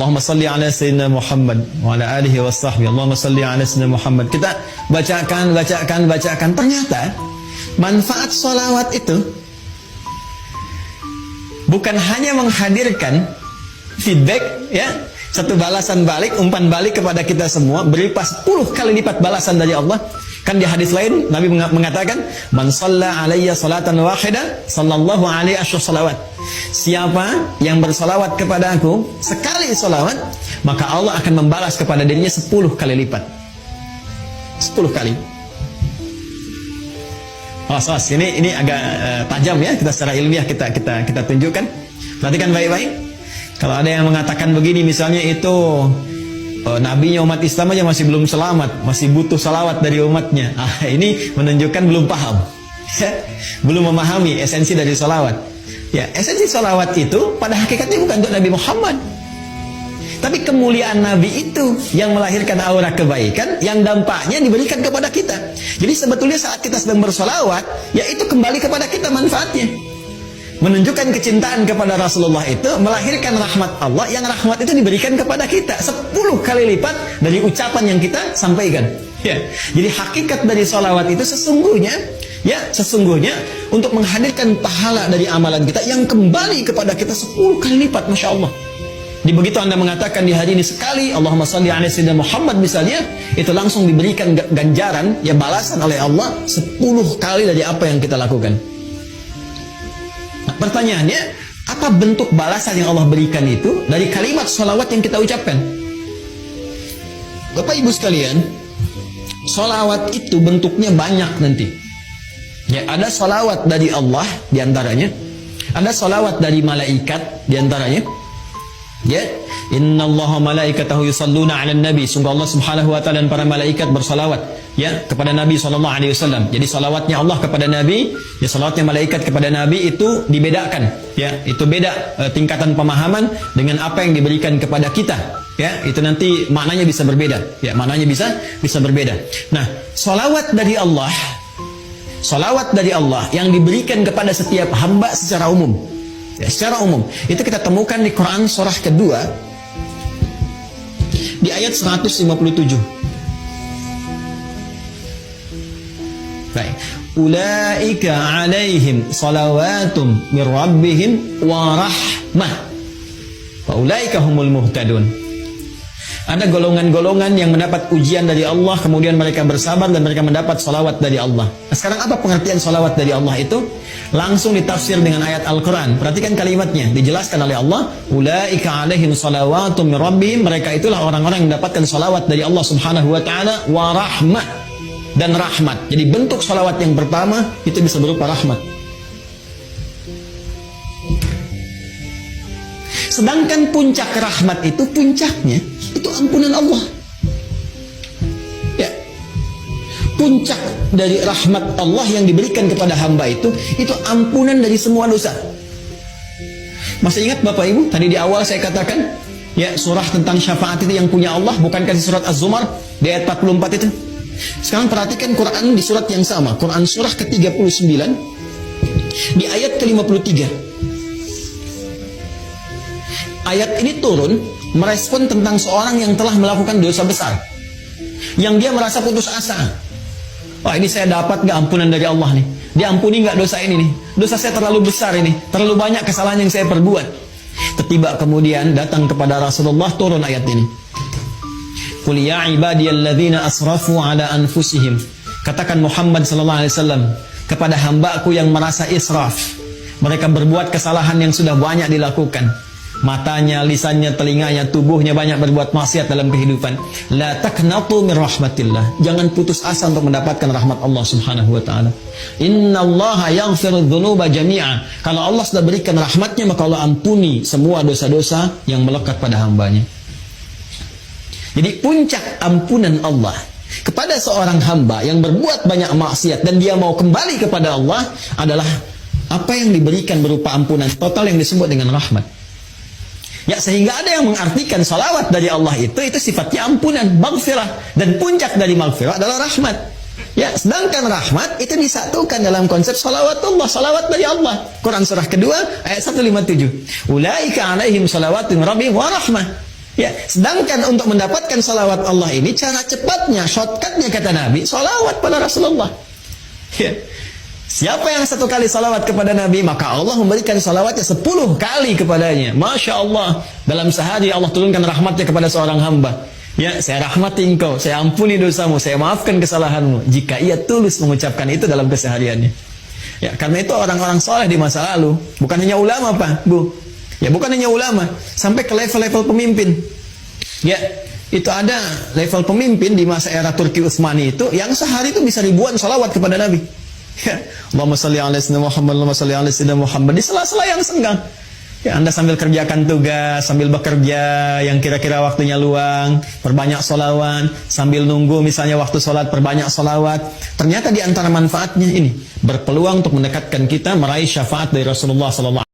Allahumma salli ala sayyidina Muhammad wa ala alihi wa sahbihi. Allahumma salli ala sayyidina Muhammad. Kita bacakan. Ternyata manfaat sholawat itu bukan hanya menghadirkan feedback, ya, satu balasan balik, umpan balik kepada kita semua, berupa 10 kali lipat balasan dari Allah. Kan di hadis lain Nabi mengatakan, man shalla alayya salatan wahidah sallallahu alaihi salawat. Siapa yang bersalawat kepada aku sekali salawat, maka Allah akan membalas kepada dirinya 10 kali lipat. 10 kali. Ini agak tajam ya, kita secara ilmiah kita tunjukkan. Perhatikan baik-baik. Kalau ada yang mengatakan begini, misalnya itu nabinya umat Islam aja masih belum selamat, masih butuh salawat dari umatnya. Ini menunjukkan belum paham, belum memahami esensi dari salawat. Ya, esensi salawat itu pada hakikatnya bukan untuk Nabi Muhammad, tapi kemuliaan Nabi itu yang melahirkan aura kebaikan yang dampaknya diberikan kepada kita. Jadi sebetulnya saat kita sedang bersalawat, ya itu kembali kepada kita manfaatnya. Menunjukkan kecintaan kepada Rasulullah itu melahirkan rahmat Allah, yang rahmat itu diberikan kepada kita 10 kali lipat dari ucapan yang kita sampaikan. Ya. Jadi hakikat dari salawat itu sesungguhnya untuk menghadirkan pahala dari amalan kita yang kembali kepada kita 10 kali lipat, Masya Allah. Di begitu Anda mengatakan di hari ini sekali Allahumma shalli ala sayyidina Muhammad misalnya, itu langsung diberikan ganjaran, ya, balasan oleh Allah 10 kali dari apa yang kita lakukan. Pertanyaannya, apa bentuk balasan yang Allah berikan itu dari kalimat sholawat yang kita ucapkan? Bapak Ibu sekalian, sholawat itu bentuknya banyak nanti. Ya, ada sholawat dari Allah diantaranya, ada sholawat dari malaikat diantaranya. Ya, innallaha malaikatahu yusalluna 'alan nabi. Sungguh Allah Subhanahu wa taala dan para malaikat bersalawat, ya, kepada Nabi sallallahu alaihi wasallam. Jadi salawatnya Allah kepada Nabi, ya, salawatnya malaikat kepada Nabi itu dibedakan, ya. Itu beda tingkatan pemahaman dengan apa yang diberikan kepada kita, ya. Itu nanti maknanya bisa berbeda, ya, maknanya bisa berbeda. Nah, salawat dari Allah yang diberikan kepada setiap hamba secara umum. Ya, secara umum itu kita temukan di Quran surah kedua di ayat 157. Baik. Ulaika alaihim salawatum mir rabbihim wa rahmah wa ulaika humul muhtadun. Ada golongan-golongan yang mendapat ujian dari Allah, kemudian mereka bersabar dan mereka mendapat salawat dari Allah. Nah, sekarang apa pengertian salawat dari Allah itu? Langsung ditafsir dengan ayat Al-Quran. Perhatikan kalimatnya, dijelaskan oleh Allah, ulaika alaihim salawatum mir rabbihim. Mereka itulah orang-orang yang mendapatkan salawat dari Allah Subhanahu wa taala, wa rahmah, dan rahmat. Jadi bentuk salawat yang pertama itu bisa berupa rahmat. Sedangkan puncak rahmat itu, puncaknya itu ampunan Allah. Ya. Puncak dari rahmat Allah yang diberikan kepada hamba itu ampunan dari semua dosa. Masih ingat Bapak Ibu, tadi di awal saya katakan, ya, surah tentang syafaat itu yang punya Allah, bukankah di surat Az-Zumar di ayat 44 itu? Sekarang perhatikan Quran di surat yang sama, Quran surah ke-39 di ayat ke-53. Ayat ini turun merespon tentang seorang yang telah melakukan dosa besar, yang dia merasa putus asa. Wah, ini saya dapat gak ampunan dari Allah nih? Diampuni gak dosa ini nih? Dosa saya terlalu besar ini, terlalu banyak kesalahan yang saya perbuat. Tiba kemudian datang kepada Rasulullah turun ayat ini. Qul ya ibadiyalladzina asrafu ala anfusihim. Katakan Muhammad sallallahu alaihi wasallam kepada hambaku yang merasa israf. Mereka berbuat kesalahan yang sudah banyak dilakukan. Matanya, lisannya, telinganya, tubuhnya banyak berbuat maksiat dalam kehidupan. La taqnatu min rahmatillah. Jangan putus asa untuk mendapatkan rahmat Allah Subhanahu wa taala. Innallaha yaghfiru dzunuba jami'a. Kalau Allah sudah berikan rahmatnya, maka Allah ampuni semua dosa-dosa yang melekat pada hambanya. Jadi puncak ampunan Allah kepada seorang hamba yang berbuat banyak maksiat dan dia mau kembali kepada Allah adalah apa yang diberikan berupa ampunan total yang disebut dengan rahmat. Ya, sehingga ada yang mengartikan salawat dari Allah itu sifatnya ampunan, maghfirah, dan puncak dari maghfirah adalah rahmat. Ya, sedangkan rahmat itu disatukan dalam konsep salawatullah, salawat dari Allah. Quran surah kedua ayat 157. Ulaika alaihim salawatun rabbihim wa rahmah. Ya, sedangkan untuk mendapatkan salawat Allah ini cara cepatnya, shortcutnya kata Nabi, salawat pada Rasulullah. Ya. Siapa yang 1 kali salawat kepada Nabi, maka Allah memberikan salawatnya 10 kali kepadanya. Masya Allah. Dalam sehari Allah turunkan rahmatnya kepada seorang hamba. Ya, saya rahmati engkau, saya ampuni dosamu, saya maafkan kesalahanmu. Jika ia tulus mengucapkan itu dalam kesehariannya. Ya, karena itu orang-orang soleh di masa lalu, bukan hanya ulama Pak, Bu. Ya, bukan hanya ulama, sampai ke level-level pemimpin. Ya, itu ada level pemimpin di masa era Turki Utsmani itu, yang sehari itu bisa ribuan salawat kepada Nabi. Ya, Allahumma salli ala sayyidina Muhammad, Allahumma salli ala sayyidina Muhammad, di sela-sela yang senggang. Ya, Anda sambil kerjakan tugas, sambil bekerja yang kira-kira waktunya luang, perbanyak sholawat, sambil nunggu misalnya waktu sholat, perbanyak sholawat. Ternyata di antara manfaatnya ini, berpeluang untuk mendekatkan kita meraih syafaat dari Rasulullah SAW.